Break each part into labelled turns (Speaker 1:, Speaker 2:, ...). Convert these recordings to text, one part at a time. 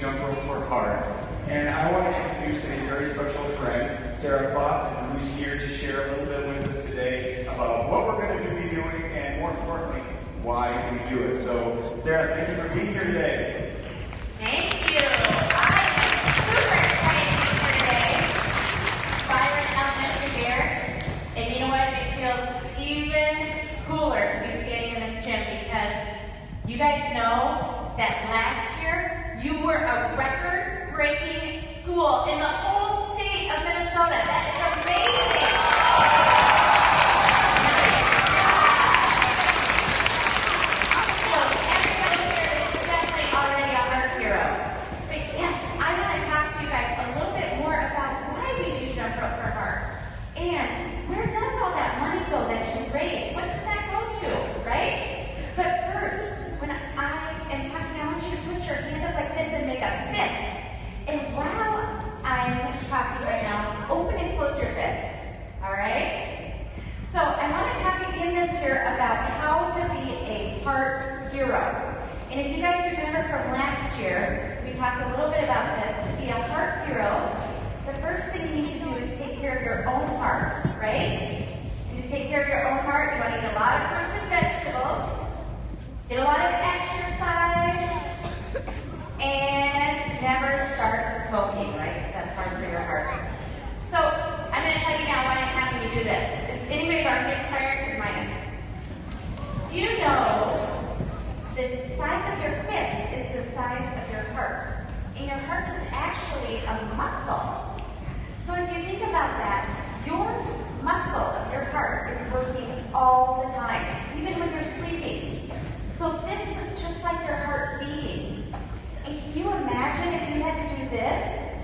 Speaker 1: Jump Rope for Heart. And I want to introduce a very special friend, Sarah Clausen, who's here to share a little bit with us today about what we're going to be doing and, more importantly, why we do it. So, Sarah, thank you for being here today.
Speaker 2: Thank you. I am super excited to be here today. Byron Elementary here. And you know what? It feels even cooler to be standing in this gym because you guys know that last year you were a record-breaking school in the whole state of Minnesota. That is amazing. So everybody here is definitely already a heart hero. But yes, I want to talk to you guys a little bit more about why we do Jump Rope for Heart. And where does all that money go that you raise? What does that go to, right? But first, when I am talking, I want you to put your hand up like this and make a fist. And while I'm talking right now, open and close your fist. All right? So I want to talk again this year about how to be a heart hero. And if you guys remember from last year, we talked a little bit about this. To be a heart hero, the first thing you need to do is take care of your own heart, right? And to take care of your own heart, you want to eat a lot of fruits and vegetables, get a lot of exercise, and never start smoking, right? That's hard for your heart. So I'm going to tell you now why I'm having you do this. Is anybody's arm getting tired? Because mine is. Do you know the size of your fist is the size of your heart? And your heart is actually a muscle. So if you think about that, your muscle of your heart is working all the time, even when you're sleeping. So this was just like your heart beating. And can you imagine if you had to do this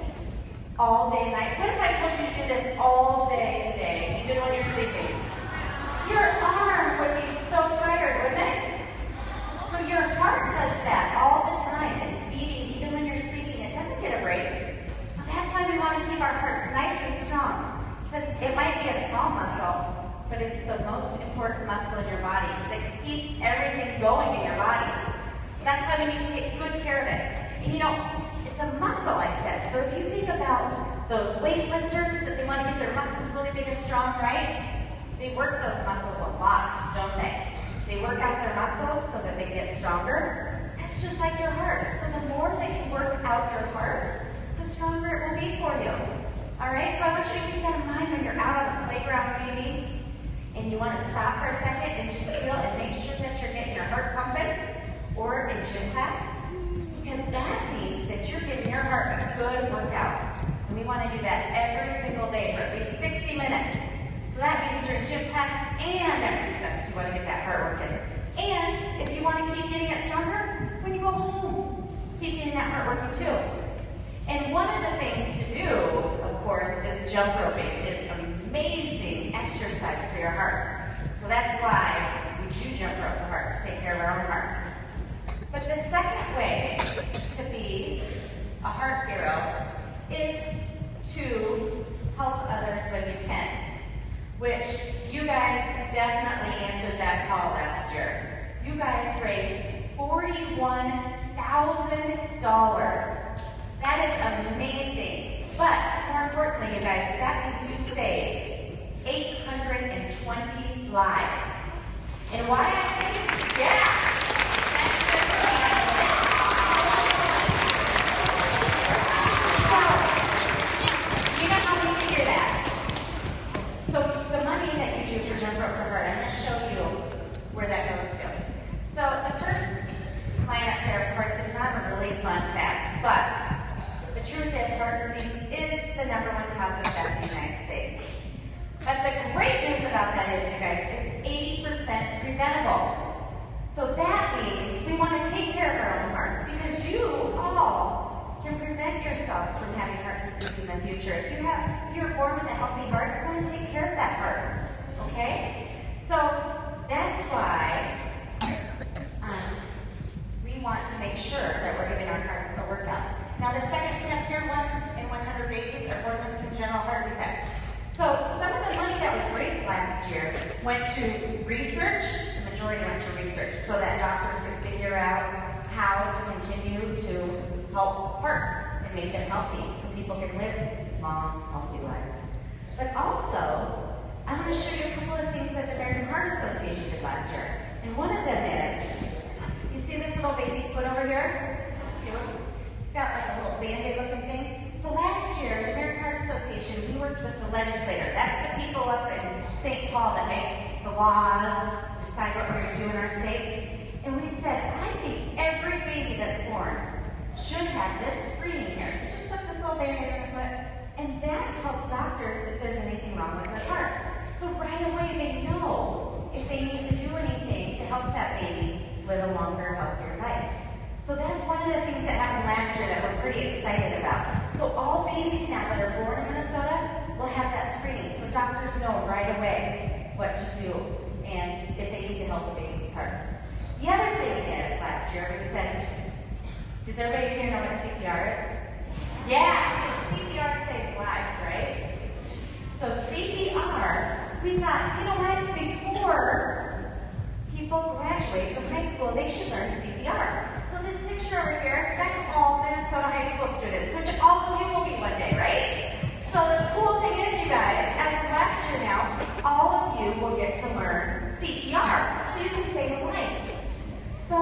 Speaker 2: all day and night? What if I told you to do this all day today, even when you're sleeping? Your arm would be so tired, wouldn't it? So your heart does that all the time. It's beating even when you're sleeping. It doesn't get a break. So that's why we want to keep our heart nice and strong. Because it might be a small muscle, but it's the most important muscle in your body because it keeps everything going in your body. So that's why we need to take good care of it. And you know, it's a muscle, I said. So if you think about those weightlifters that they want to get their muscles really big and strong, right? They work those muscles a lot, don't they? They work out their muscles so that they get stronger. That's just like your heart. So the more that you work out your heart, the stronger it will be for you. All right? So I want you to keep that in mind when you're out on the playground maybe, and you want to stop for a second and just feel and make sure that you're getting your heart pumping, or in gym class, because that means that you're giving your heart a good workout. And we want to do that every single day for at least 60 minutes. So that means during gym class and at recess, you want to get that heart working. And if you want to keep getting it stronger, when you go home, keep getting that heart working too. And one of the things to do, of course, is jump roping. It's an amazing exercise for your heart. So that's why we choose Jump Rope for Heart, to take care of our own hearts. But the second way to be a heart hero is to help others when you can, which you guys definitely answered that call last year. You guys raised $41,000. That is amazing. But more importantly, you guys, that means you saved 820 lives. And why I say, yeah. So, you know how we figure that? So the money that you do for Jump Rope for Heart, I'm going to show you where that goes to. So the first line up here, of course, is not a really fun fact, but the truth is heart disease is the #1 cause of death in the United States. But the great news about that is, you guys, it's 80% preventable. So that means we want to take care of our own hearts because you all can prevent yourselves from having heart disease in the future. If you're born with a healthy heart, you want to take care of that heart. Okay? So that's why we want to make sure that we're giving our hearts a workout. Now the second thing up here, 1 in 100 babies are born with congenital heart defect. So some of the money that was raised last year went to research. The majority went to research so that doctors could figure out how to continue to help hearts and make them healthy so people can live long, healthy lives. But also, I want to show you a couple of things that the American Heart Association did last year. And one of them is, you see this little baby's foot over here? It's got like a little Band-Aid looking thing. So last year, the American Heart Association, we worked with the legislator. That's the people up in St. Paul that make the laws, decide what we're going to do in our state. And we said, I think every baby that's born should have this screening here. So just put this little Band-Aid on the foot, and that tells doctors if there's anything wrong with their heart. So right away they know if they need to do anything to help that baby live a longer, healthier life. So that's one of the things that happened last year that we're pretty excited about. So all babies now that are born in Minnesota will have that screening. So doctors know right away what to do and if they need to help the baby's heart. The other thing is, last year we said, does everybody here know what CPR is? Yeah, CPR saves lives, right? So CPR, we thought, you know what, before people graduate from high school, they should learn CPR. So this picture over here, that's all Minnesota high school students, which all of you will be one day, right? So the cool thing is, you guys, as of last year now, all of you will get to learn CPR, so you can save a life. So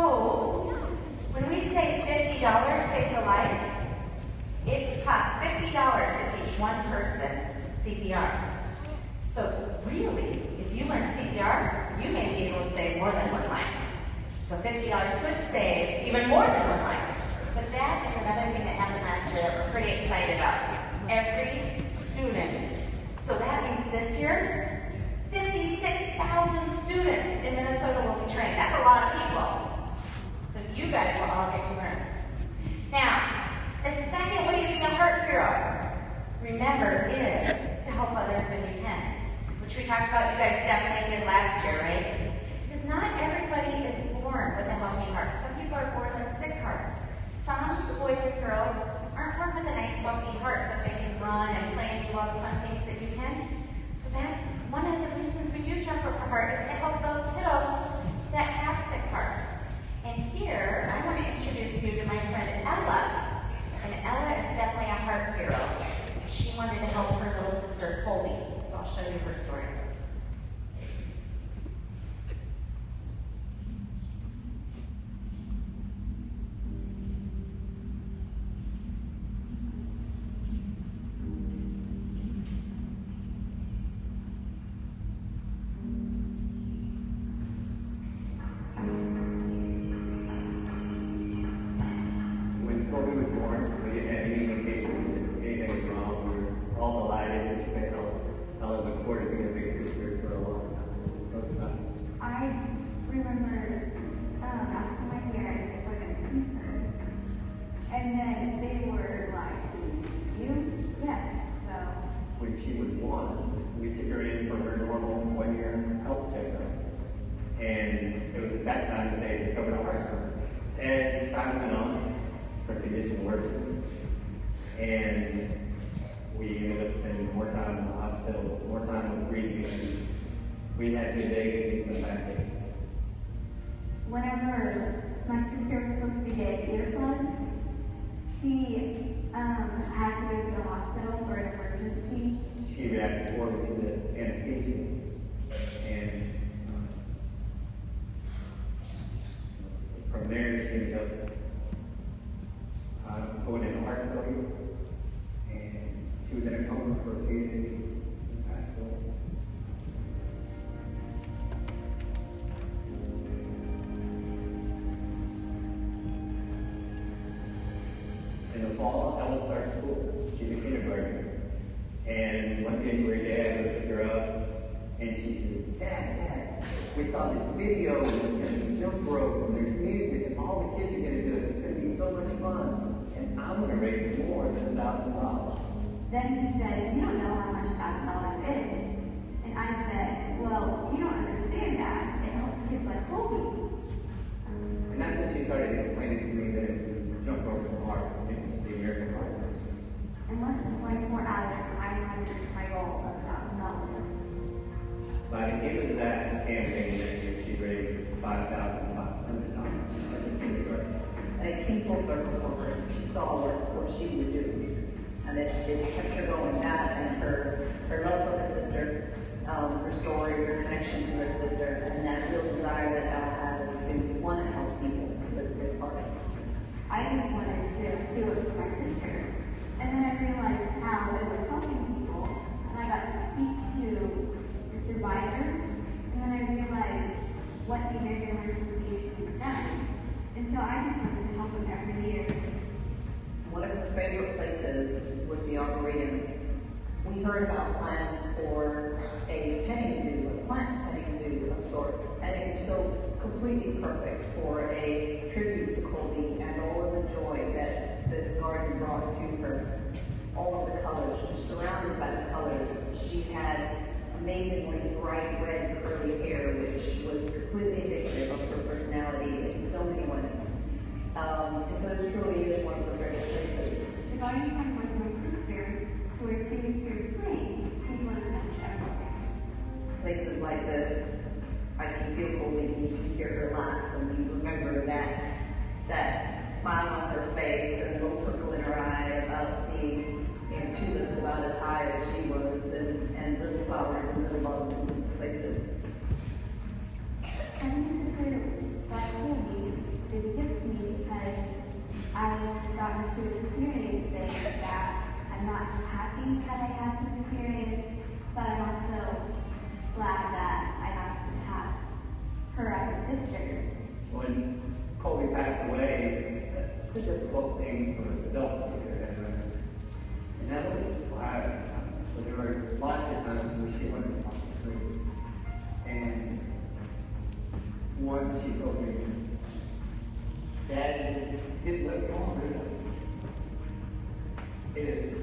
Speaker 2: when we say $50 saves a life, it costs $50 to teach one person CPR. So really, if you learn CPR, you may be able to save more than one life. So $50 could save even more than one life. But that is another thing that happened last year that we're pretty excited about. Every student. So that means this year, 56,000 students in Minnesota will be trained. That's a lot of people. So you guys will all get to learn. Now, the second way to be a heart hero, remember, is to help others when you can. Which we talked about, you guys definitely did last year, right? Because not everybody is born with a healthy heart. Some people are born with sick hearts. Some boys and girls aren't born with a nice healthy heart, but they can run and play and do all the fun things that you can. So that's one of the reasons we do Jump Rope for Heart, is to help those kiddos that have sick hearts. And here, I want to introduce you to my friend Ella. And Ella is definitely a heart hero. She wanted to help her little sister, Colby. So I'll show you her story.
Speaker 3: And then they were like, you? Yes. So
Speaker 4: when she was 1, we took her in for her normal 1-year health checkup. And it was at that time that they discovered a heart murmur. As time went on, her condition worsened. And we ended up spending more time in the hospital, more time with breathing issues. We had good days and some bad days.
Speaker 3: whenever my sister was supposed to get earplugs, she had to go to the hospital for an emergency.
Speaker 4: She reacted poorly to the anesthesia, and from there she ended up going into heart failure, and she was in a coma for a few days and passed away. In the fall, Ella starts school. She's a kindergartner. And one January day, I go pick her up, and she says, Dad, we saw this video, and there's going to be jump ropes, and there's music, and all the kids are going to do it. It's going to be so much fun. And I'm going to raise more than $1,000.
Speaker 3: Then he said, you don't know how much $1,000 is. And I said, well, you don't understand that. It helps kids like Colby.
Speaker 4: And that's when she started explaining to me that it was jump ropes for heart. It was the American Heart Association.
Speaker 3: In less than 24 hours, I accomplished my goal of $1,000.
Speaker 4: By the end of that campaign that year, she raised $5,500. That's a kindergarten.
Speaker 3: But it came full circle for her.
Speaker 5: saw what she was doing. And it kept her going, that and her love for her sister, her story, her connection to her sister, and that real desire that Al has to want to help people with sick hearts.
Speaker 3: I just wanted to do it for my sister. And then I realized how it was helping people, and I got to speak to the survivors, and then I realized what the American Heart Association has done. And so I just wanted to help them every year.
Speaker 5: One of her favorite places was the Arboretum. We heard about plans for a petting zoo, a plant petting zoo of sorts, and it was so completely perfect for a tribute to Colby and all of the joy that this garden brought to her. All of the colors, just surrounded by the colors. She had amazingly bright red curly hair, which was completely indicative of her personality in so many ways. And so this truly is one of her favorite places.
Speaker 3: If I was talking with my sister, where she was here playing, she was at several things.
Speaker 5: Places like this, I can feel Colby, you can hear her laugh, and you remember that smile on her face and the little twinkle in her eye about seeing tulips about as high as she was, and little flowers and little bugs and places.
Speaker 3: And my sister got Colby is a gift to me because I've gotten to experience things that I'm not happy that I had to experience, but I'm also glad that I got to have her as a sister.
Speaker 4: When Colby passed away, it's a difficult thing for adults to hear that, right? And that was just why. So there were lots of times where she wanted to talk to me. And once she told me, Dad didn't let me on, really.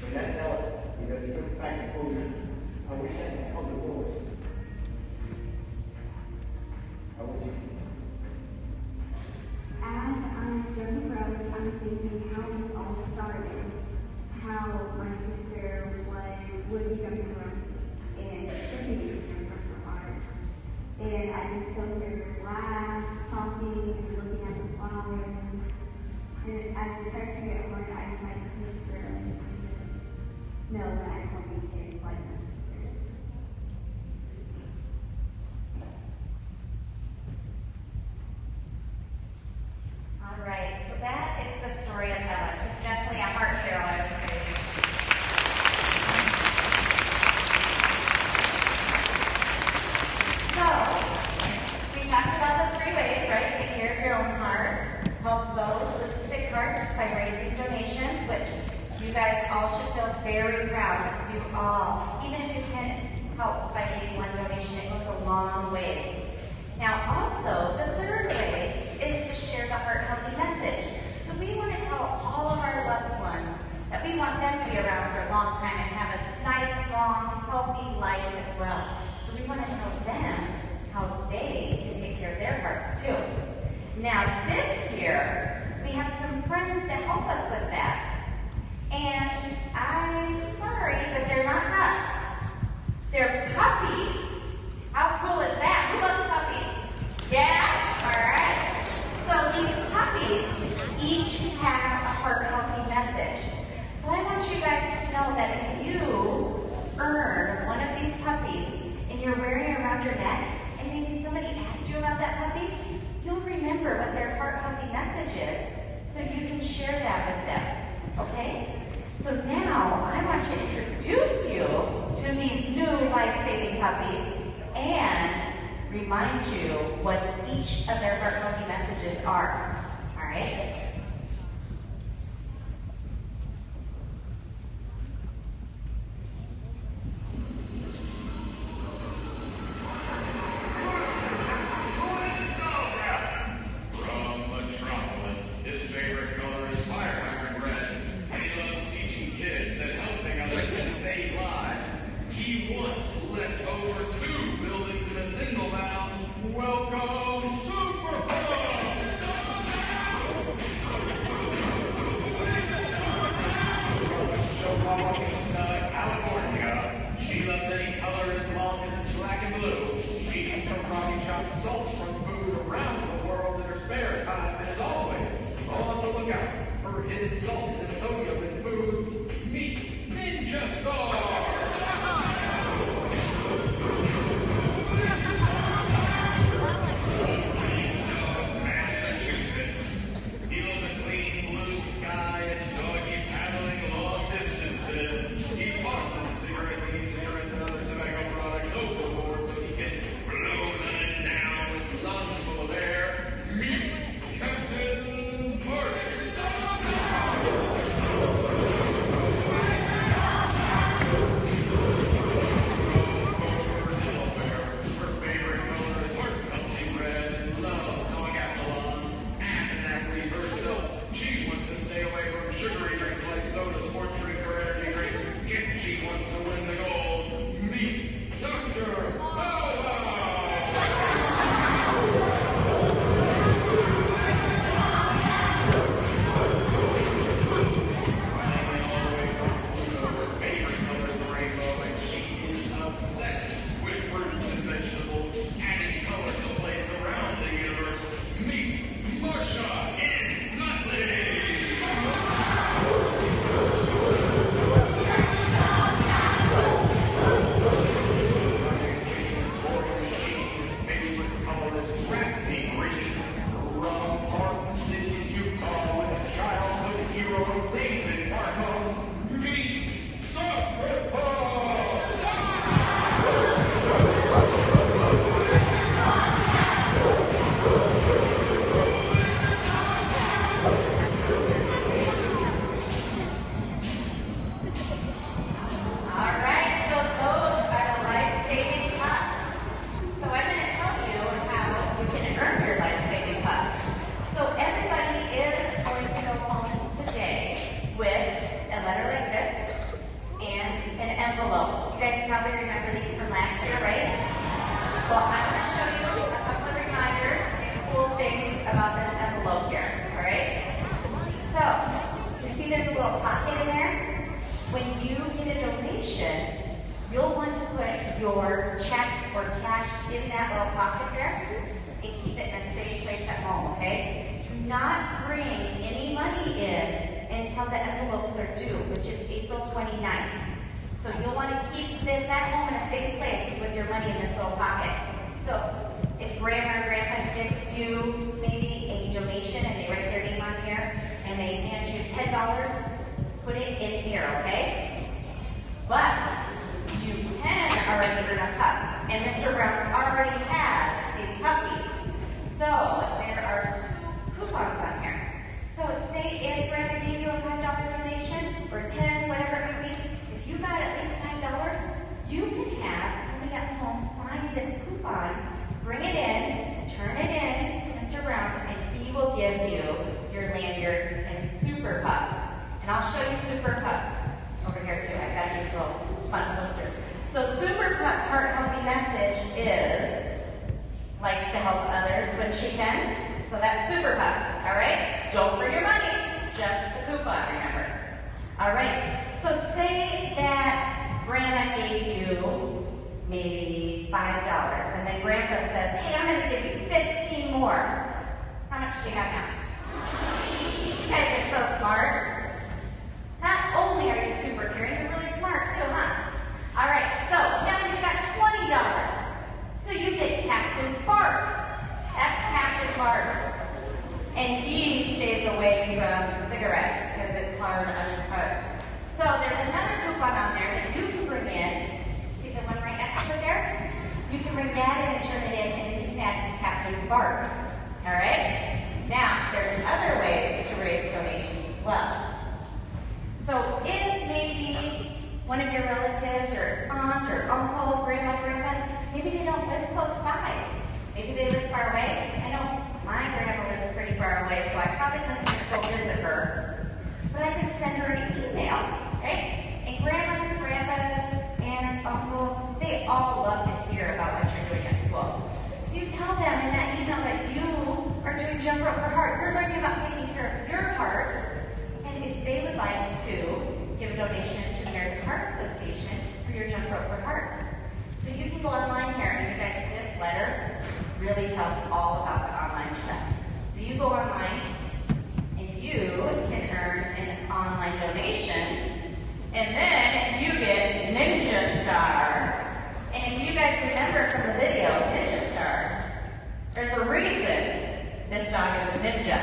Speaker 4: When I tell her, because she looks back and told me, I wish I had held the voice. I wish I could.
Speaker 3: As I'm journey road, I'm thinking how this all started, how my sister would be jumping around and tripping from her heart. And I can still hear her laugh, talking, and looking at the flowers. And as it starts to get hard, I try to whisper and just know that I'm helping kids like my sister.
Speaker 2: All right, so that is the story of Ella. She's definitely a heart hero, I would say. So, we talked about the 3 ways, right? Take care of your own heart, help those with sick hearts by raising donations, which you guys all should feel very proud because you all, even if you can't help by raising 1 donation, it goes a long way. Now also, the 3rd way is to share the heart healthy message. So we want to tell all of our loved ones that we want them to be around for a long time and have a nice, long, healthy life as well. So we want to tell them how they can take care of their hearts too. Now this year, we have some friends to help us with that. And I'm sorry, but they're not us. They're puppies. How cool is that? Who loves puppies? Yeah? Alright. So these puppies each have a heart healthy message. So I want you guys to know that if you earn one of these puppies and you're wearing it around your neck, and maybe somebody asked you about that puppy, you'll remember what their heart healthy message is, so you can share that with them. Okay? So now I want to introduce you to these new life-saving puppies and remind you what each of their heart healthy messages are. All right? about this envelope here, all right? So, you see there's a little pocket in there? When you get a donation, you'll want to put your check or cash in that little pocket there and keep it in a safe place at home, okay? Do not bring any money in until the envelopes are due, which is April 29th. So you'll want to keep this at home in a safe place with your money in this little pocket. So if grandma or grandpa gives you maybe a donation and they write their name on here and they hand you $10, put it in here, okay? But you can already earn a pup. And Mr. Brown already has these puppies. So there are 2 coupons on here. So say if grandma gave you a $5 donation or 10, whatever it may be, if you got at least $5, you can have somebody at home sign this coupon, bring it in, turn it in to Mr. Brown, and he will give you your lanyard and Super Pup. And I'll show you Super Pups over here too. I've got these little fun posters. So Super Pup's heart healthy message is, likes to help others when she can. So that's Super Pup, all right? Don't bring your money, just the coupon, remember. All right, so say that Grandma gave you maybe $5, and then Grandpa says, hey, I'm going to give you 15 more. How much do you have now? You guys are so smart. Not only are you super caring, you're really smart too, huh? All right, so now you've got $20. So you get Captain Bart. That's Captain Bart. And he stays away from cigarettes because it's hard on his heart. So there's another coupon on there that you can bring in. See the one right next to it there? You can bring that in and turn it in, and you can add Captain Bart. All right? Now, there's other ways to raise donations as well. So if maybe one of your relatives or aunt or uncle, grandma, maybe they don't live close by. Maybe they live far away. I know my grandma lives pretty far away, so I probably couldn't just go visit her. But I can send her an email, right? And grandmas, grandpas, aunts, uncles, they all love to hear about what you're doing at school. So you tell them in that email that you are doing Jump Rope for Heart. You're learning about taking care of your heart. And if they would like to give a donation to the American Heart Association for your Jump Rope for Heart. So you can go online here, and you guys, this letter really tells all about the online stuff. So you go online, and you can earn an online donation, and then you get Ninja Star. And if you guys remember from the video, Ninja Star, there's a reason this dog is a ninja.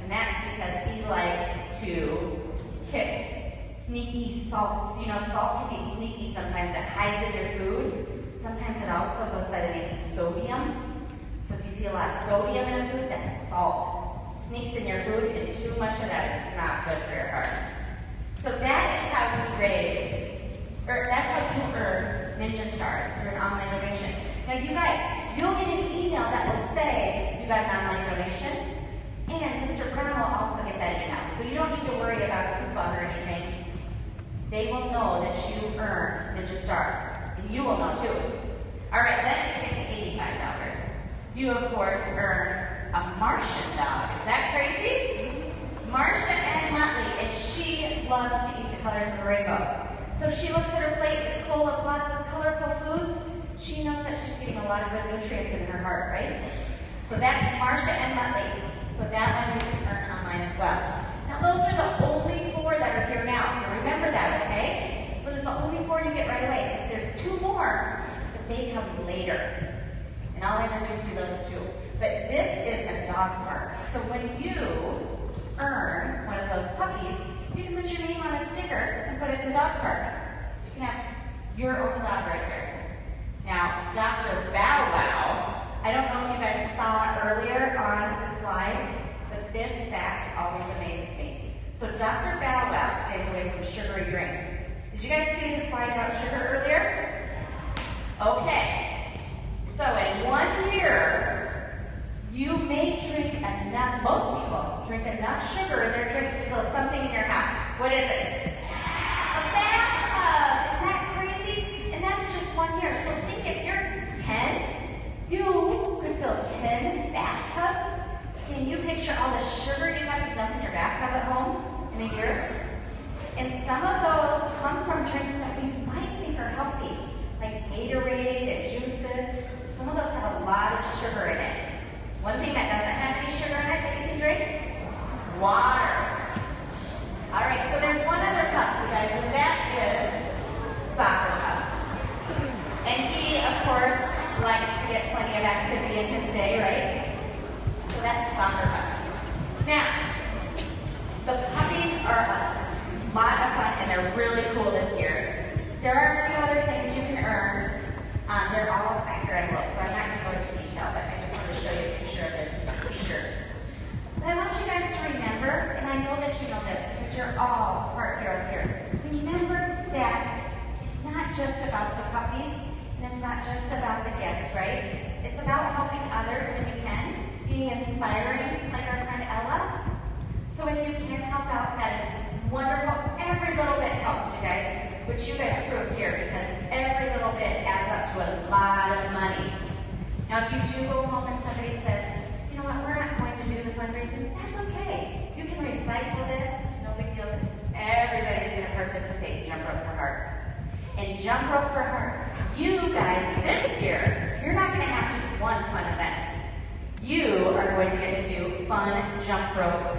Speaker 2: And that's because he likes to kick sneaky salts. You know, salt can be sneaky sometimes. It hides in your food. Sometimes it also goes by the name sodium. So if you see a lot of sodium in food, that's salt. Sneaks in your food, and too much of that is not good for your heart. So that is how you raise, or that's how you earn Ninja Stars through an online donation. Now you guys, you'll get an email that will say you got an online donation, and Mr. Brown will also get that email. So you don't need to worry about a coupon or anything. They will know that you earned Ninja Star, and you will know too. All right, then you get to $85. You, of course, earn a Martian dog. Is that crazy? Marcia and Muttley, and she loves to eat the colors of the rainbow. So she looks at her plate, it's full of lots of colorful foods. She knows that she's getting a lot of good nutrients in her heart, right? So that's Marcia and Muttley. So that one you can earn online as well. Now those are the only 4 that are here now, so remember that, okay? Those are the only 4 you get right away. There's 2 more, but they come later. And I'll introduce you those 2. But this is a dog park. So when you earn one of those puppies, you can put your name on a sticker and put it in the dog park. So you can have your own dog right there. Now, Dr. Bow Wow, I don't know if you guys saw earlier on the slide, but this fact always amazes me. So Dr. Bow Wow stays away from sugary drinks. Did you guys see the slide about sugar earlier? Okay. So in 1 year, you may drink enough, most people drink enough sugar in their drinks to fill something in your house. What is it? A bathtub. Isn't that crazy? And that's just 1 year. So think if you're 10, you could fill 10 bathtubs in sugar you have to dump in your bathtub at home in a year. And some of those come from drinks that we might think are healthy, like Gatorade and juices. Some of those have a lot of sugar in it. One thing that doesn't have any sugar in it that you can drink? Water. All right, so there's one other cup, you guys, and that is soccer cup. And he, of course, likes to get plenty of activity in his day, right? So that's soccer cup. Now, the puppies are a lot of fun, and they're really cool this year. There are a few other things you can earn. They're all back here envelopes, so I'm not going to go into detail, but I just wanted to show you a picture of the t-shirt. But I want you guys to remember, and I know that you know this because you're all heart heroes here. Remember that it's not just about the puppies, and it's not just about the gifts, right? It's about helping others when you can, being inspiring, like our friend Ella. So if you can help out, that is wonderful. Every little bit helps, you guys, which you guys proved here, because every little bit adds up to a lot of money. Now, if you do go home and somebody says, you know what, we're not going to do the fundraising, that's okay. You can recycle this, it's no big deal. Everybody's going to participate in Jump Rope for Heart. And Jump Rope for Heart, you guys, this year, you're not going to have just one fun event. You are going to get to do fun jump rope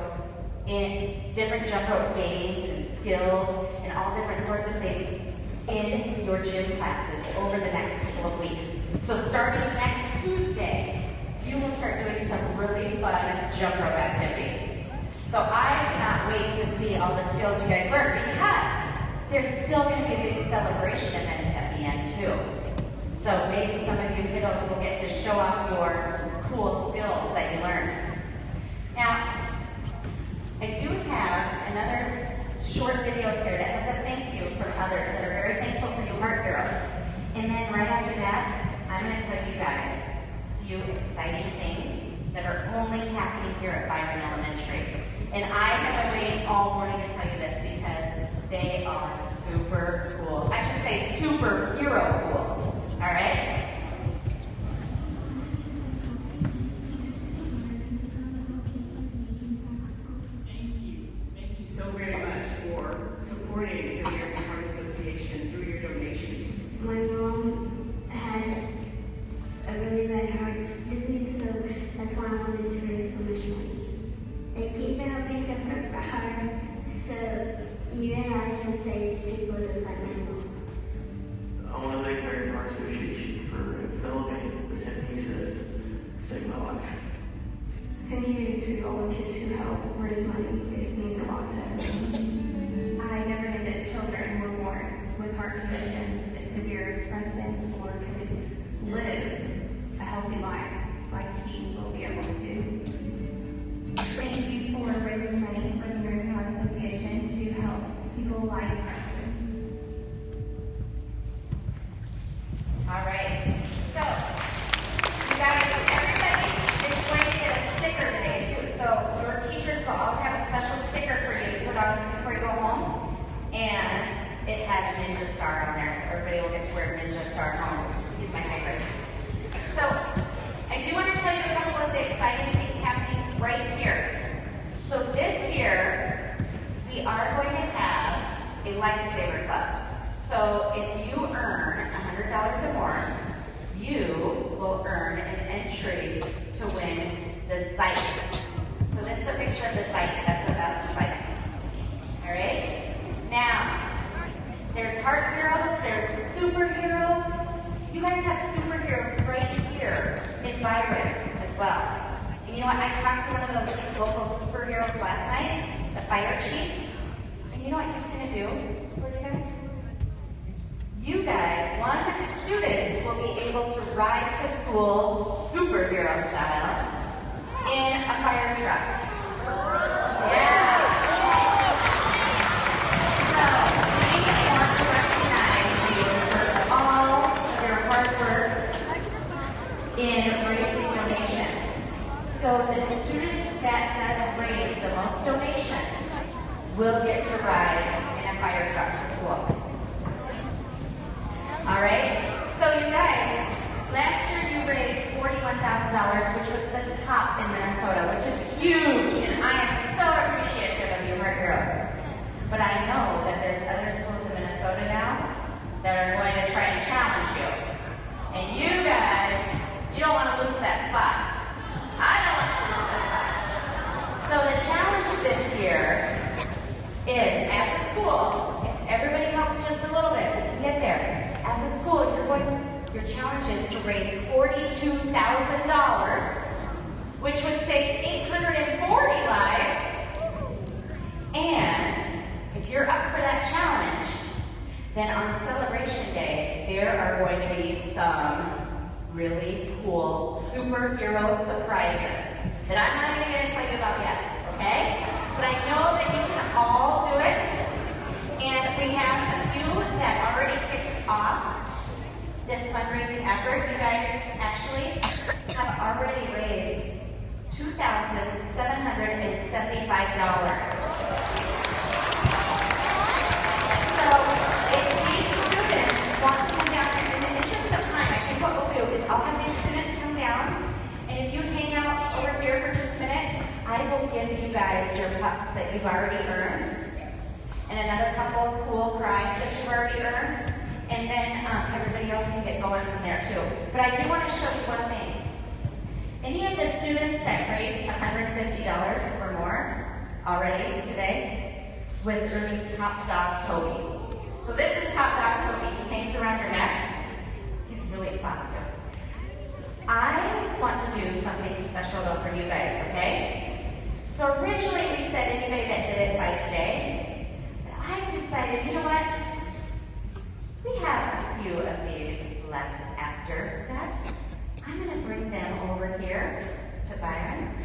Speaker 2: in different jump rope games and skills and all different sorts of things in your gym classes over the next couple of weeks. So starting next Tuesday, you will start doing some really fun jump rope activities. So I cannot wait to see all the skills you guys learn, because there's still going to be a big celebration event at the end too. So maybe some of you kiddos will get to show off your cool skills that you learned. Now, I do have another short video here that has a thank you from others that are very thankful for you heart heroes. And then right after that, I'm going to tell you guys a few exciting things that are only happening here at Byron Elementary. And I have been waiting all morning to tell you this because they are super cool. I should say superhero cool. All right?
Speaker 6: Thank you so very much for supporting the American Heart Association through your donations.
Speaker 3: My mom had a really bad heart disease, so that's why I wanted to raise so much money. They keep helping Jump Rope for Heart, so you and I can save people just like my mom.
Speaker 7: I want to thank the American Heart Association for developing the techniques that saved my life.
Speaker 3: Thank you to all the kids who help raise money. It means a lot to everyone. I never knew that children were born with heart conditions that severe expressed or could live a healthy life like he will be able to. Thank you for raising money for the American Heart Association to help people like Preston.
Speaker 2: All right. So, you guys, everybody is going to get a sticker today too. So your teachers will all have a special sticker for you to put on before you go home. And it has a Ninja Star on there, so everybody will get to wear Ninja Star home. He's my favorite. So I do want to tell you a couple of the exciting things happening right here. So this year, we are going to have a Lifesaver Club. So if you earn $100 or more, you will earn an entry to win the site. So this is a picture of the site. That's what that's like. All right? Now, there's heart heroes, there's superheroes. You guys have superheroes right here in Byron as well. And you know what? I talked to one of those local superheroes last night, the fire chief. And you know what he's going to do for you guys? You guys, one student will be able to ride to school superhero style in a fire truck. Yeah. So, we want to recognize you for all your hard work in raising donations. So the student that does raise the most donations will get to ride in a fire truck to school. All right? So you guys, last year you raised $41,000, which was the top in Minnesota, which is huge, and I your challenge is to raise $42,000, which would save 840 lives. And if you're up for that challenge, then on Celebration Day, there are going to be some really cool superhero surprises that I'm not even going to tell you about yet, okay? But I know that you can all do it. And we have a few that already kicked off this fundraising effort. You guys actually have already raised $2,775. So if these students want to come down, and in the interest of time, I think what we'll do is I'll have these students come down, and if you hang out over here for just a minute, I will give you guys your cups that you've already earned, and another couple of cool prizes that you've already earned, and then everybody else can get going from there too. But I do want to show you one thing. Any of the students that raised $150 or more already today was earning Top Dog Toby. So this is Top Dog Toby. He hangs around your neck. He's really fun too. I want to do something special though for you guys, okay? So originally we said anybody that did it by today, but I decided, you know what? We have a few of these left after that. I'm going to bring them over here to Byron,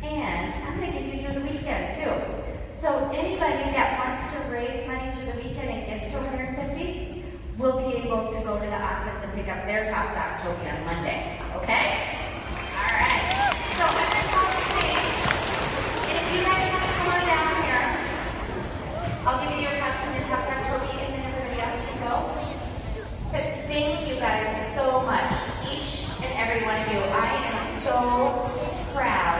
Speaker 2: and I'm going to give you through the weekend too. So anybody that wants to raise money through the weekend and gets to 150 will be able to go to the office and pick up their Top Dog Toby on Monday. Okay? All right. So I'm going to call the stage, and if you guys want to come on down here, I'll give you your cups and your Top Dog Toby, and then everybody else can go. But thank you guys so much, each and every one of you. I am so proud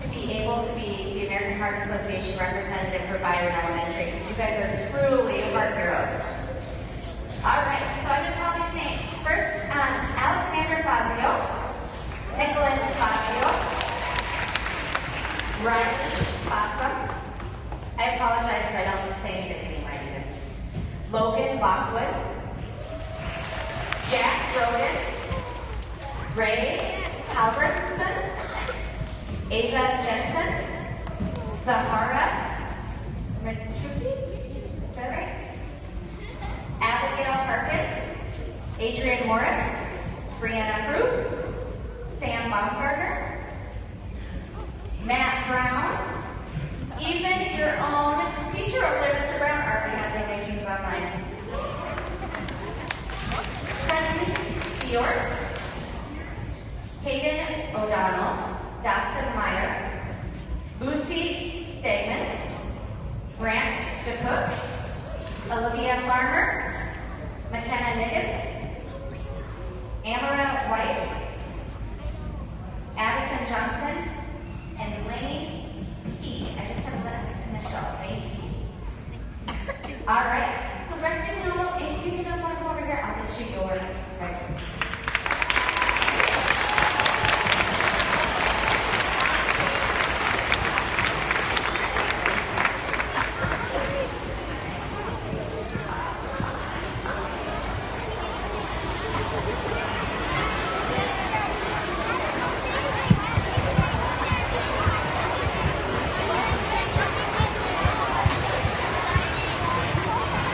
Speaker 2: to be able to be the American Heart Association representative for Byron Elementary. You guys are truly heart heroes. All right, so I'm going to call these names. First, Alexander Fazio, Nicholas Fazio, Riley Fossum. I apologize if I don't just say his name right either. Logan Lockwood, Jack Rogan, Ray Halverson, Ava Jensen, Zahara Mitruki, is that right? Abigail Perkins, Adrian Morris, Brianna Fruit, Sam Baumgartner, Matt Brown, even your own teacher over there, Mr. Brown, already has donations online. Trenton Fiort, Hayden O'Donnell, Dustin Meyer, Lucy Stegman, Grant DeCook, Olivia Farmer, McKenna Niggins, Amara White,